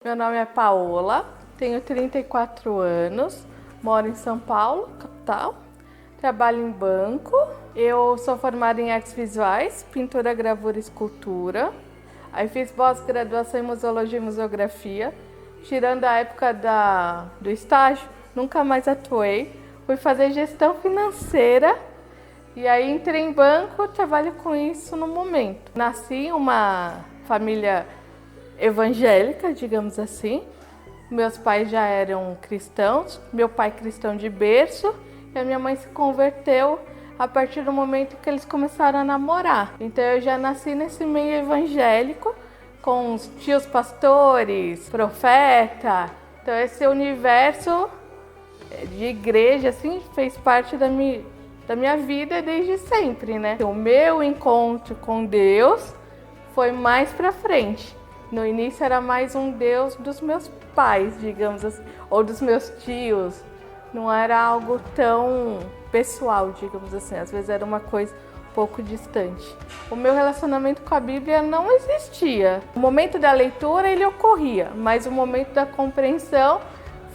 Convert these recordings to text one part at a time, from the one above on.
Meu nome é Paola, tenho 34 anos, moro em São Paulo, capital, trabalho em banco. Eu sou formada em artes visuais, pintura, gravura e escultura. Aí fiz pós-graduação em museologia e museografia. Tirando a época do estágio, nunca mais atuei. Fui fazer gestão financeira e aí entrei em banco, trabalho com isso no momento. Nasci em uma família evangélica, digamos assim. Meus pais já eram cristãos, meu pai cristão de berço e a minha mãe se converteu a partir do momento que eles começaram a namorar. Então eu já nasci nesse meio evangélico, com os tios pastores, profeta. Então esse universo de igreja assim fez parte da minha vida desde sempre, né? O meu encontro com Deus foi mais pra frente. No início era mais um Deus dos meus pais, digamos assim, ou dos meus tios. Não era algo tão pessoal, digamos assim. Às vezes era uma coisa um pouco distante. O meu relacionamento com a Bíblia não existia. O momento da leitura ele ocorria, mas o momento da compreensão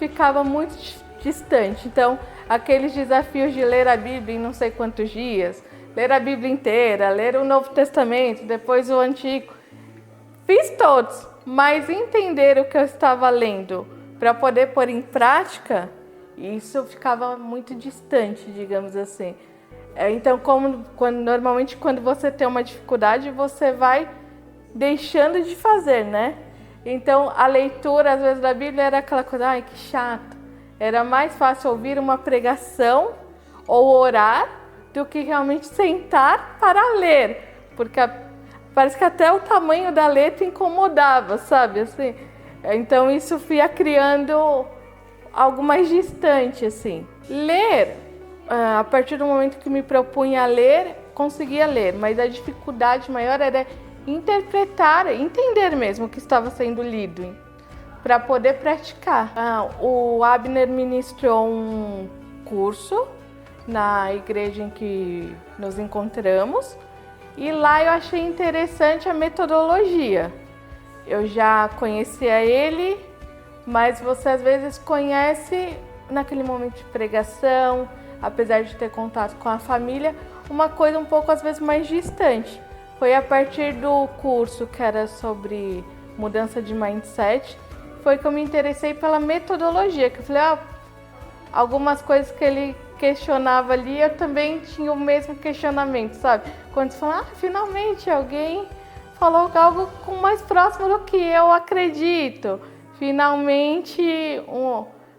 ficava muito distante. Então, aqueles desafios de ler a Bíblia em não sei quantos dias, ler a Bíblia inteira, ler o Novo Testamento, depois o Antigo, fiz todos, mas entender o que eu estava lendo para poder pôr em prática, isso ficava muito distante, digamos assim. Então, normalmente quando você tem uma dificuldade, você vai deixando de fazer, né? Então, a leitura, às vezes, da Bíblia era aquela coisa, ai, que chato. Era mais fácil ouvir uma pregação ou orar do que realmente sentar para ler, porque parece que até o tamanho da letra incomodava, sabe? Assim, então isso ia criando algo mais distante, assim. Ler, a partir do momento que me propunha a ler, conseguia ler, mas a dificuldade maior era interpretar, entender mesmo o que estava sendo lido, para poder praticar. O Abner ministrou um curso na igreja em que nos encontramos, e lá eu achei interessante a metodologia. Eu já conhecia ele, mas você às vezes conhece naquele momento de pregação, apesar de ter contato com a família, uma coisa um pouco às vezes mais distante. Foi a partir do curso que era sobre mudança de mindset, foi que eu me interessei pela metodologia, que eu falei, algumas coisas que ele questionava ali, eu também tinha o mesmo questionamento, sabe? Quando você fala, finalmente alguém falou algo mais próximo do que eu acredito. Finalmente,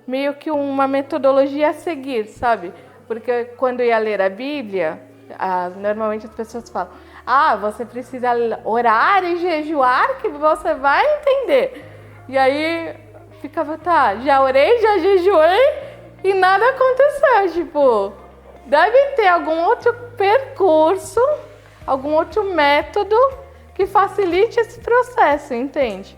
meio que uma metodologia a seguir, sabe? Porque quando eu ia ler a Bíblia, normalmente as pessoas falam, você precisa orar e jejuar que você vai entender. E aí ficava, já orei, já jejuei e nada aconteceu. Tipo, deve ter algum outro percurso, algum outro método que facilite esse processo, entende?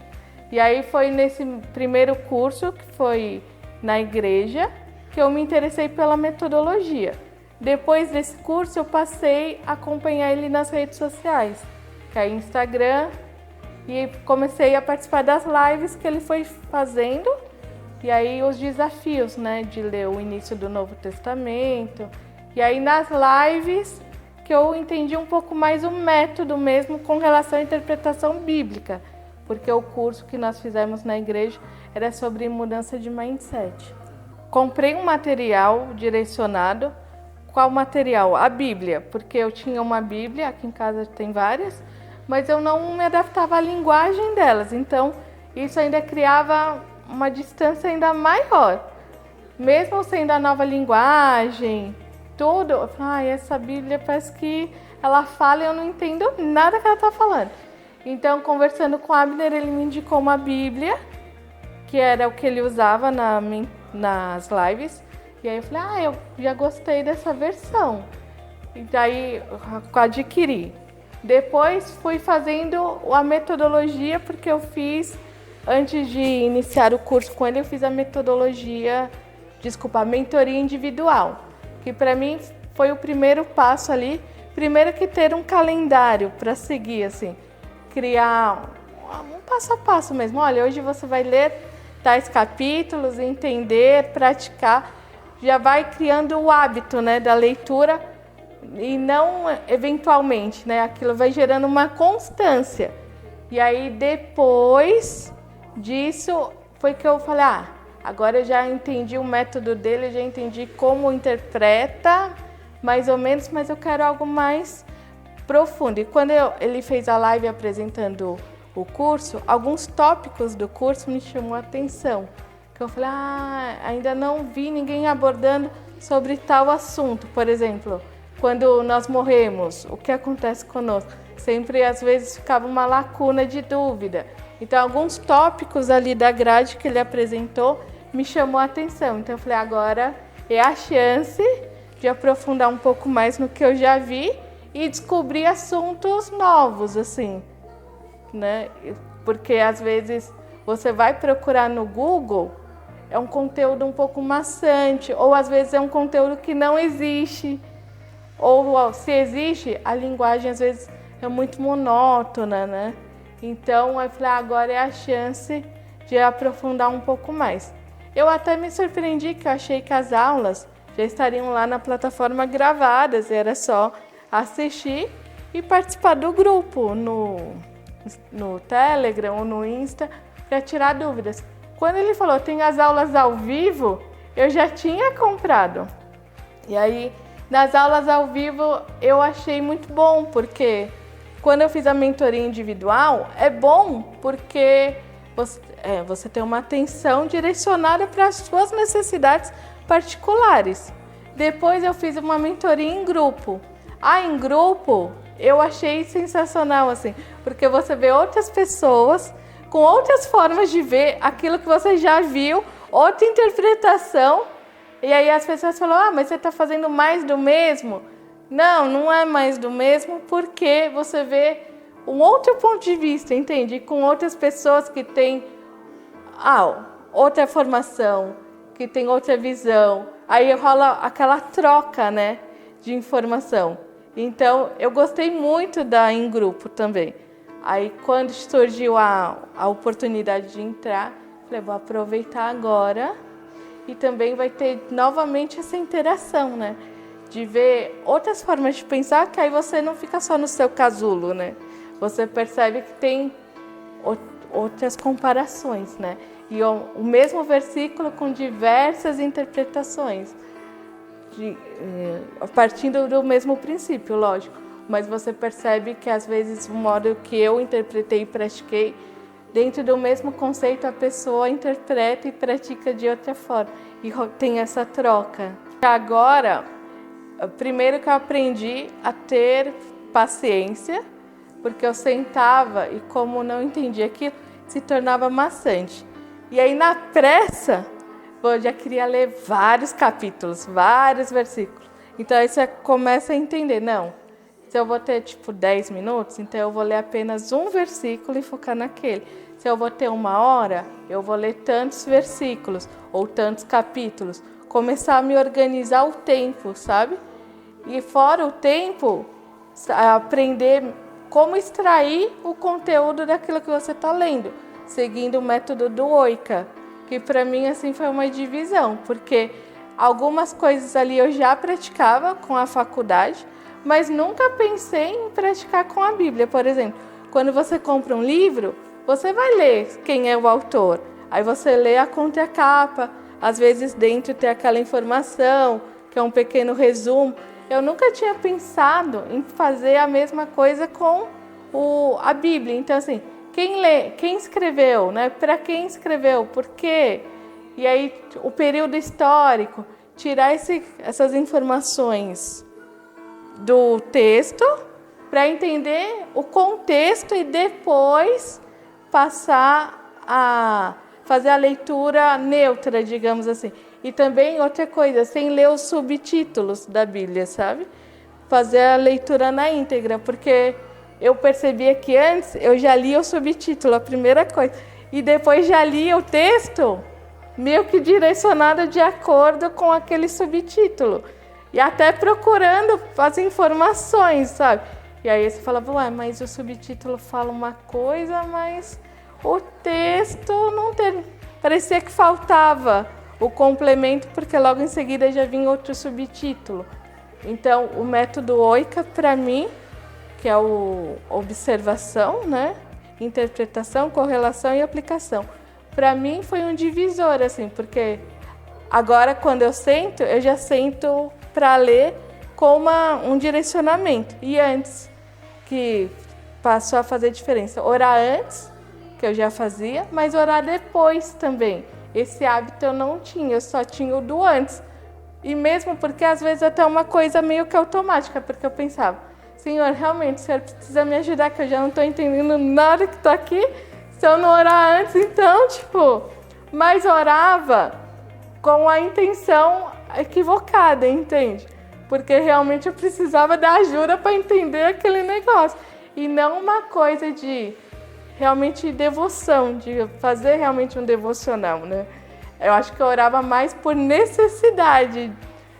E aí foi nesse primeiro curso, que foi na igreja, que eu me interessei pela metodologia. Depois desse curso eu passei a acompanhar ele nas redes sociais, que é Instagram, e comecei a participar das lives que ele foi fazendo, e aí os desafios, né, de ler o início do Novo Testamento. E aí nas lives que eu entendi um pouco mais o método mesmo com relação à interpretação bíblica, porque o curso que nós fizemos na igreja era sobre mudança de mindset. Comprei um material direcionado. Qual material? A Bíblia, porque eu tinha uma Bíblia, aqui em casa tem várias, mas eu não me adaptava à linguagem delas, então isso ainda criava uma distância ainda maior. Mesmo sendo a nova linguagem, tudo, eu falei, essa Bíblia parece que ela fala e eu não entendo nada que ela está falando. Então, conversando com o Abner, ele me indicou uma Bíblia, que era o que ele usava nas lives, e aí eu falei, eu já gostei dessa versão. E daí eu adquiri. Depois fui fazendo a metodologia, porque eu fiz, antes de iniciar o curso com ele, eu fiz a mentoria individual, que para mim foi o primeiro passo ali. Primeiro que ter um calendário para seguir, assim, criar um passo a passo mesmo. Olha, hoje você vai ler tais capítulos, entender, praticar. Já vai criando o hábito, né, da leitura e não eventualmente, né? Aquilo vai gerando uma constância. E aí depois disso foi que eu falei, agora eu já entendi o método dele, já entendi como interpreta, mais ou menos, mas eu quero algo mais profundo. E quando ele fez a live apresentando o curso, alguns tópicos do curso me chamou a atenção. Que eu falei, ainda não vi ninguém abordando sobre tal assunto. Por exemplo, quando nós morremos, o que acontece conosco? Sempre, às vezes, ficava uma lacuna de dúvida. Então, alguns tópicos ali da grade que ele apresentou me chamou a atenção. Então, eu falei, agora é a chance de aprofundar um pouco mais no que eu já vi e descobrir assuntos novos, assim, né? Porque, às vezes, você vai procurar no Google, é um conteúdo um pouco maçante, ou, às vezes, é um conteúdo que não existe. Ou, se existe, a linguagem, às vezes, é muito monótona, né? Então, eu falei, agora é a chance de aprofundar um pouco mais. Eu até me surpreendi que eu achei que as aulas já estariam lá na plataforma gravadas, era só assistir e participar do grupo no Telegram ou no Insta para tirar dúvidas. Quando ele falou, tem as aulas ao vivo, eu já tinha comprado. E aí, nas aulas ao vivo, eu achei muito bom, porque quando eu fiz a mentoria individual, é bom porque você tem uma atenção direcionada para as suas necessidades particulares. Depois eu fiz uma mentoria em grupo. Em grupo, eu achei sensacional, assim, porque você vê outras pessoas com outras formas de ver aquilo que você já viu, outra interpretação. E aí as pessoas falam, mas você está fazendo mais do mesmo? Não, não é mais do mesmo, porque você vê um outro ponto de vista, entende? Com outras pessoas que têm outra formação, que têm outra visão. Aí rola aquela troca, né, de informação. Então, eu gostei muito da em grupo também. Aí, quando surgiu a oportunidade de entrar, falei, vou aproveitar agora. E também vai ter novamente essa interação, né? De ver outras formas de pensar, que aí você não fica só no seu casulo, né? Você percebe que tem outras comparações, né? E o mesmo versículo com diversas interpretações, partindo do mesmo princípio, lógico. Mas você percebe que às vezes o modo que eu interpretei e pratiquei, dentro do mesmo conceito, a pessoa interpreta e pratica de outra forma. E tem essa troca. Agora, primeiro que eu aprendi a ter paciência, porque eu sentava e como não entendia aquilo, se tornava maçante. E aí na pressa, eu já queria ler vários capítulos, vários versículos. Então aí você começa a entender, não, se eu vou ter 10 minutos, então eu vou ler apenas um versículo e focar naquele. Se eu vou ter 1 hora, eu vou ler tantos versículos ou tantos capítulos. Começar a me organizar o tempo, sabe? E fora o tempo, aprender como extrair o conteúdo daquilo que você está lendo, seguindo o método do Oika, que para mim assim foi uma divisão, porque algumas coisas ali eu já praticava com a faculdade, mas nunca pensei em praticar com a Bíblia. Por exemplo, quando você compra um livro, você vai ler quem é o autor, aí você lê a contracapa, às vezes dentro tem aquela informação, que é um pequeno resumo. Eu nunca tinha pensado em fazer a mesma coisa com a Bíblia. Então, assim, quem lê, quem escreveu, né? Para quem escreveu, por quê? E aí, o período histórico, tirar essas informações do texto para entender o contexto e depois passar a fazer a leitura neutra, digamos assim. E também outra coisa, sem ler os subtítulos da Bíblia, sabe? Fazer a leitura na íntegra, porque eu percebia que antes eu já lia o subtítulo, a primeira coisa, e depois já lia o texto meio que direcionado de acordo com aquele subtítulo. E até procurando as informações, sabe? E aí você falava, ué, mas o subtítulo fala uma coisa, mas o texto não tem. Parecia que faltava o complemento, porque logo em seguida já vinha outro subtítulo. Então, o método OICA, para mim, que é o observação, né? Interpretação, correlação e aplicação. Para mim foi um divisor, assim, porque agora quando eu já sento para ler com um direcionamento. E antes, que passou a fazer diferença, orar antes, que eu já fazia, mas orar depois também. Esse hábito eu não tinha, eu só tinha o do antes. E mesmo porque às vezes até uma coisa meio que automática, porque eu pensava, Senhor, realmente, o Senhor precisa me ajudar, que eu já não estou entendendo nada que está aqui. Se eu não orar antes, então, mas orava com a intenção equivocada, entende? Porque realmente eu precisava da ajuda para entender aquele negócio. E não uma coisa de realmente devoção, de fazer realmente um devocional, né? Eu acho que eu orava mais por necessidade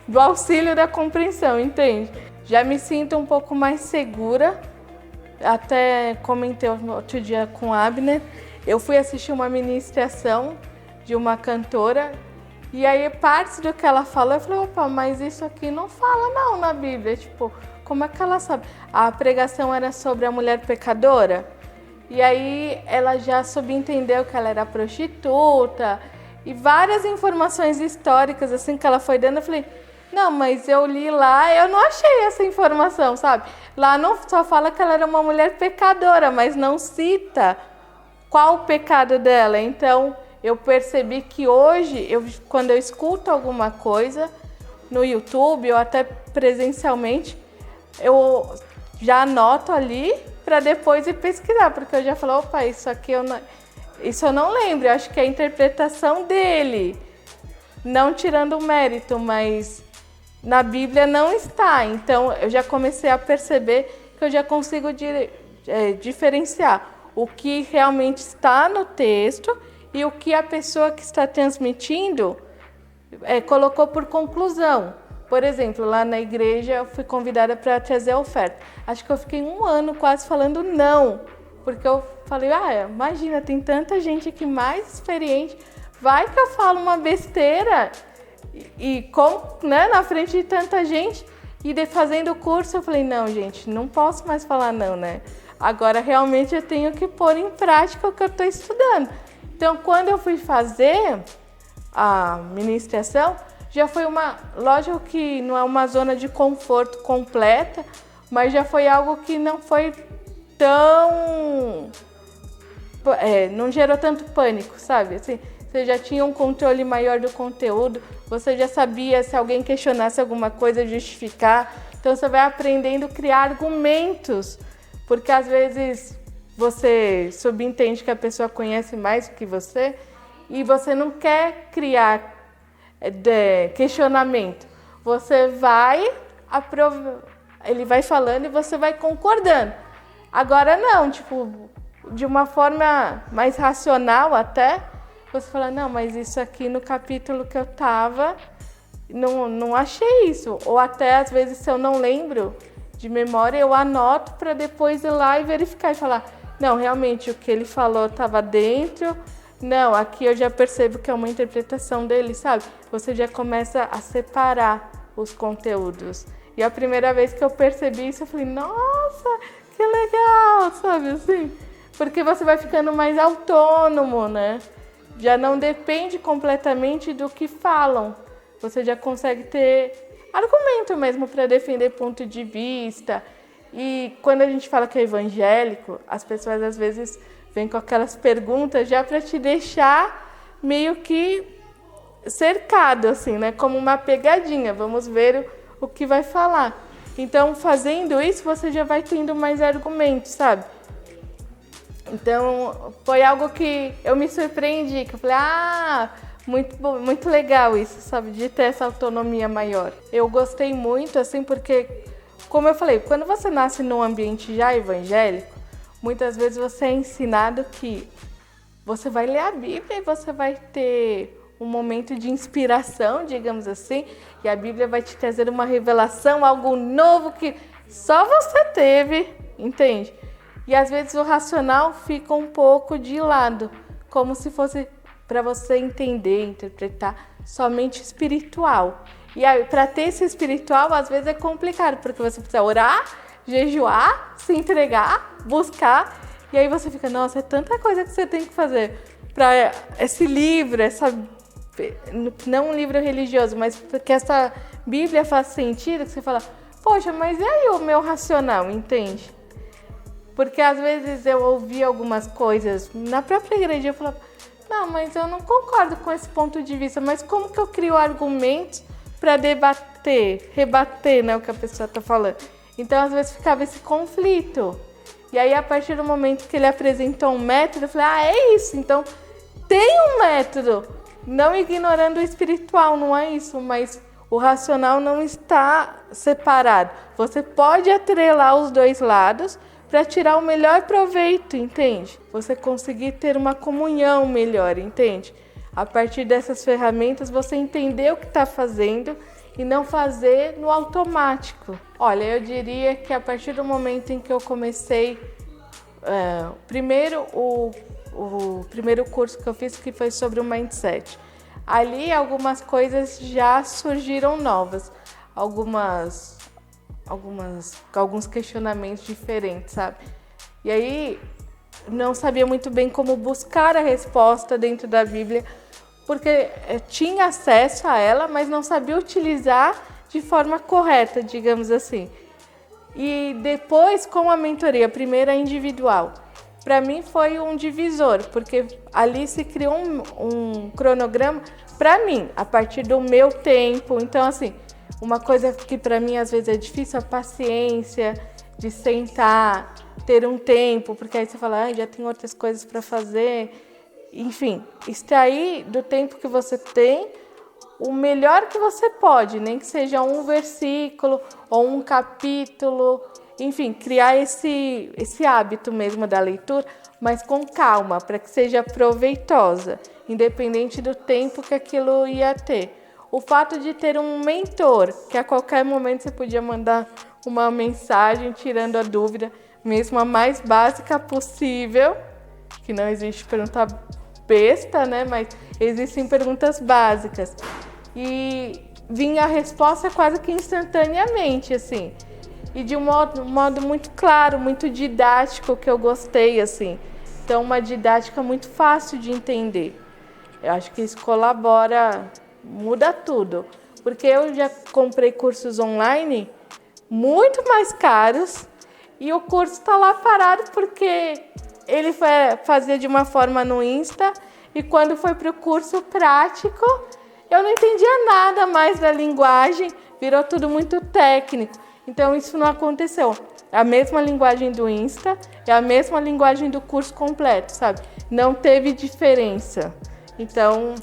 do auxílio da compreensão, entende? Já me sinto um pouco mais segura. Até comentei outro dia com a Abner. Eu fui assistir uma ministração de uma cantora. E aí, parte do que ela falou, eu falei, opa, mas isso aqui não fala não na Bíblia. Como é que ela sabe? A pregação era sobre a mulher pecadora. E aí, ela já subentendeu que ela era prostituta. E várias informações históricas, assim, que ela foi dando, eu falei, não, mas eu li lá, eu não achei essa informação, sabe? Lá não só fala que ela era uma mulher pecadora, mas não cita qual o pecado dela. Então, eu percebi que hoje, quando eu escuto alguma coisa no YouTube ou até presencialmente, eu já anoto ali para depois ir pesquisar, porque eu já falo, opa, isso eu não lembro, eu acho que é a interpretação dele, não tirando o mérito, mas na Bíblia não está. Então, eu já comecei a perceber que eu já consigo diferenciar o que realmente está no texto e o que a pessoa que está transmitindo colocou por conclusão. Por exemplo, lá na igreja eu fui convidada para trazer a oferta. Acho que eu fiquei 1 ano quase falando não, porque eu falei, imagina, tem tanta gente aqui mais experiente, vai que eu falo uma besteira na frente de tanta gente. E fazendo o curso eu falei, não, gente, não posso mais falar não, né? Agora realmente eu tenho que pôr em prática o que eu estou estudando. Então, quando eu fui fazer a ministração, já foi lógico que não é uma zona de conforto completa, mas já foi algo que não foi tão... não gerou tanto pânico, sabe? Assim, você já tinha um controle maior do conteúdo, você já sabia se alguém questionasse alguma coisa, justificar. Então, você vai aprendendo a criar argumentos, porque às vezes você subentende que a pessoa conhece mais do que você e você não quer criar questionamento. Você vai ele vai falando e você vai concordando. Agora não, de uma forma mais racional até, você fala, não, mas isso aqui no capítulo que eu tava, não achei isso. Ou até, às vezes, se eu não lembro de memória, eu anoto para depois ir lá e verificar e falar, não, realmente, o que ele falou estava dentro. Não, aqui eu já percebo que é uma interpretação dele, sabe? Você já começa a separar os conteúdos. E a primeira vez que eu percebi isso, eu falei, nossa, que legal, sabe assim? Porque você vai ficando mais autônomo, né? Já não depende completamente do que falam. Você já consegue ter argumento mesmo para defender ponto de vista. E quando a gente fala que é evangélico, as pessoas às vezes vêm com aquelas perguntas já para te deixar meio que cercado, assim, né? Como uma pegadinha. Vamos ver o que vai falar. Então, fazendo isso, você já vai tendo mais argumentos, sabe? Então, foi algo que eu me surpreendi, que eu falei, muito bom, muito legal isso, sabe? De ter essa autonomia maior. Eu gostei muito, assim, porque, como eu falei, quando você nasce num ambiente já evangélico, muitas vezes você é ensinado que você vai ler a Bíblia e você vai ter um momento de inspiração, digamos assim, e a Bíblia vai te trazer uma revelação, algo novo que só você teve. entende? E às vezes o racional fica um pouco de lado, como se fosse para você entender, interpretar somente espiritual. E aí, para ter esse espiritual, às vezes é complicado, porque você precisa orar, jejuar, se entregar, buscar, e aí você fica, nossa, é tanta coisa que você tem que fazer para esse livro, não um livro religioso, mas que essa Bíblia faz sentido, que você fala, poxa, mas e aí o meu racional, entende? Porque às vezes eu ouvi algumas coisas na própria igreja, eu falava, não, mas eu não concordo com esse ponto de vista, mas como que eu crio argumentos para rebater, né, o que a pessoa está falando? Então, às vezes, ficava esse conflito. E aí, a partir do momento que ele apresentou um método, eu falei, é isso, então tem um método. Não ignorando o espiritual, não é isso, mas o racional não está separado. Você pode atrelar os dois lados para tirar o melhor proveito, entende? Você conseguir ter uma comunhão melhor, entende? A partir dessas ferramentas, você entender o que está fazendo e não fazer no automático. Olha, eu diria que a partir do momento em que eu comecei, o primeiro curso que eu fiz, que foi sobre o mindset, ali algumas coisas já surgiram novas, alguns questionamentos diferentes, sabe? E aí não sabia muito bem como buscar a resposta dentro da Bíblia, porque tinha acesso a ela, mas não sabia utilizar de forma correta, digamos assim. E depois, com a mentoria, a primeira individual, para mim foi um divisor, porque ali se criou um cronograma para mim, a partir do meu tempo. Então, assim, uma coisa que para mim às vezes é difícil, a paciência de sentar, ter um tempo, porque aí você fala, já tem outras coisas para fazer. Enfim, extrair do tempo que você tem o melhor que você pode, nem que seja um versículo ou um capítulo, enfim, criar esse hábito mesmo da leitura, mas com calma, para que seja proveitosa, independente do tempo que aquilo ia ter. O fato de ter um mentor, que a qualquer momento você podia mandar uma mensagem tirando a dúvida, mesmo a mais básica possível, que não existe pergunta besta, né? Mas existem perguntas básicas. E vinha a resposta quase que instantaneamente, assim. E de um modo muito claro, muito didático, que eu gostei, assim. Então, uma didática muito fácil de entender. Eu acho que isso colabora, muda tudo. Porque eu já comprei cursos online muito mais caros e o curso está lá parado porque ele fazia de uma forma no Insta e quando foi para o curso prático, eu não entendia nada mais da linguagem, virou tudo muito técnico. Então, isso não aconteceu. É a mesma linguagem do Insta, é a mesma linguagem do curso completo, sabe? Não teve diferença. Então,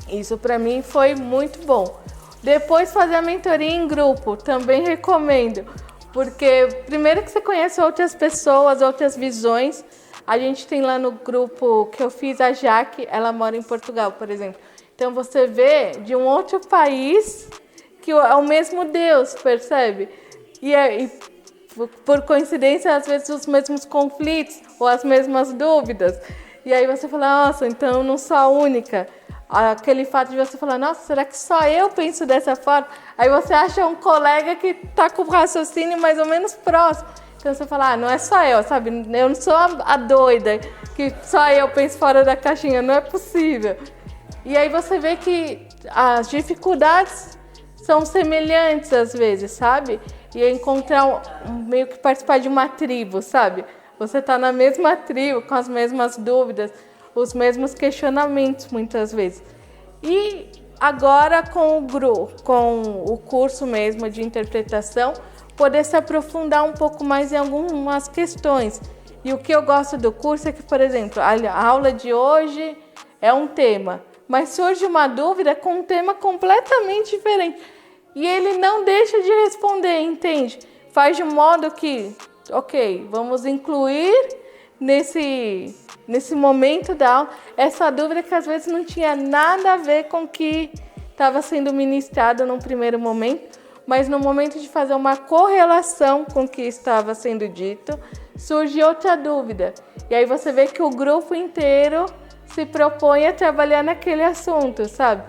isso para mim foi muito bom. Depois, fazer a mentoria em grupo, também recomendo. Porque, primeiro que você conhece outras pessoas, outras visões. A gente tem lá no grupo que eu fiz, a Jaque, ela mora em Portugal, por exemplo. Então, você vê de um outro país que é o mesmo Deus, percebe? E por coincidência, às vezes, os mesmos conflitos ou as mesmas dúvidas. E aí você fala, nossa, então eu não sou a única. Aquele fato de você falar, nossa, será que só eu penso dessa forma? Aí você acha um colega que está com o raciocínio mais ou menos próximo. Então você fala, não é só eu, sabe? Eu não sou a doida, que só eu penso fora da caixinha, não é possível. E aí você vê que as dificuldades são semelhantes às vezes, sabe? E é encontrar meio que participar de uma tribo, sabe? Você está na mesma tribo, com as mesmas dúvidas, os mesmos questionamentos muitas vezes. E agora com o curso mesmo de interpretação, poder se aprofundar um pouco mais em algumas questões. E o que eu gosto do curso é que, por exemplo, a aula de hoje é um tema, mas surge uma dúvida com um tema completamente diferente. E ele não deixa de responder, entende? Faz de modo que, ok, vamos incluir nesse momento da aula essa dúvida que às vezes não tinha nada a ver com o que estava sendo ministrado num primeiro momento, mas no momento de fazer uma correlação com o que estava sendo dito, surge outra dúvida. E aí você vê que o grupo inteiro se propõe a trabalhar naquele assunto, sabe?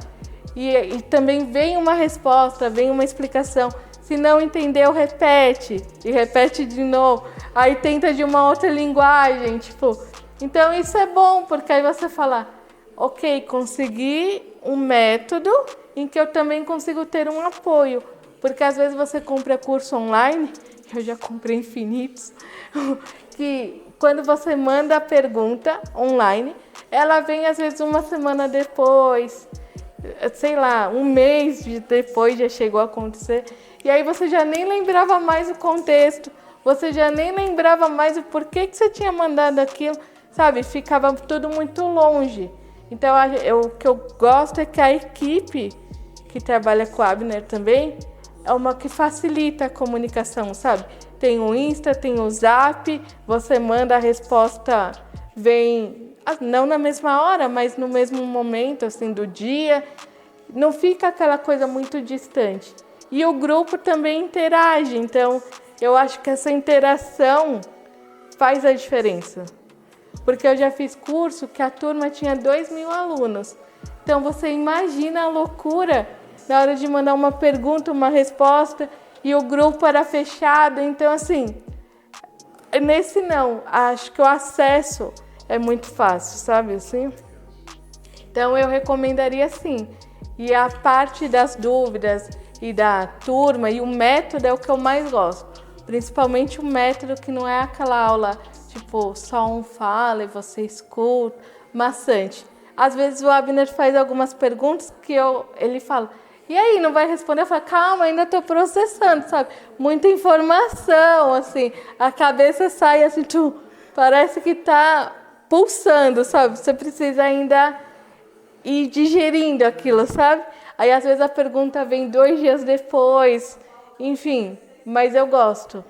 E também vem uma resposta, vem uma explicação. Se não entendeu, repete. E repete de novo. Aí tenta de uma outra linguagem, tipo... Então isso é bom, porque aí você fala... Ok, consegui um método em que eu também consigo ter um apoio. Porque às vezes você compra curso online, eu já comprei infinitos, que quando você manda a pergunta online, ela vem às vezes uma semana depois, sei lá, um mês depois já chegou a acontecer. E aí você já nem lembrava mais o contexto, você já nem lembrava mais o porquê que você tinha mandado aquilo, sabe? Ficava tudo muito longe. Então, o que eu gosto é que a equipe que trabalha com o Abner também é uma que facilita a comunicação, sabe? Tem o Insta, tem o Zap, você manda a resposta, vem, não na mesma hora, mas no mesmo momento, assim, do dia. Não fica aquela coisa muito distante. E o grupo também interage, então eu acho que essa interação faz a diferença. Porque eu já fiz curso que a turma tinha 2.000 alunos. Então você imagina a loucura na hora de mandar uma pergunta, uma resposta, e o grupo era fechado. Então, assim, nesse não, acho que o acesso é muito fácil, sabe assim? Então eu recomendaria sim. E a parte das dúvidas e da turma e o método é o que eu mais gosto. Principalmente o método que não é aquela aula tipo só um fala e você escuta, maçante. Às vezes o Abner faz algumas perguntas que ele fala, e aí, não vai responder? Eu falo, calma, ainda estou processando, sabe? Muita informação, assim, a cabeça sai assim, parece que está pulsando, sabe? Você precisa ainda ir digerindo aquilo, sabe? Aí às vezes a pergunta vem 2 dias depois, enfim, mas eu gosto.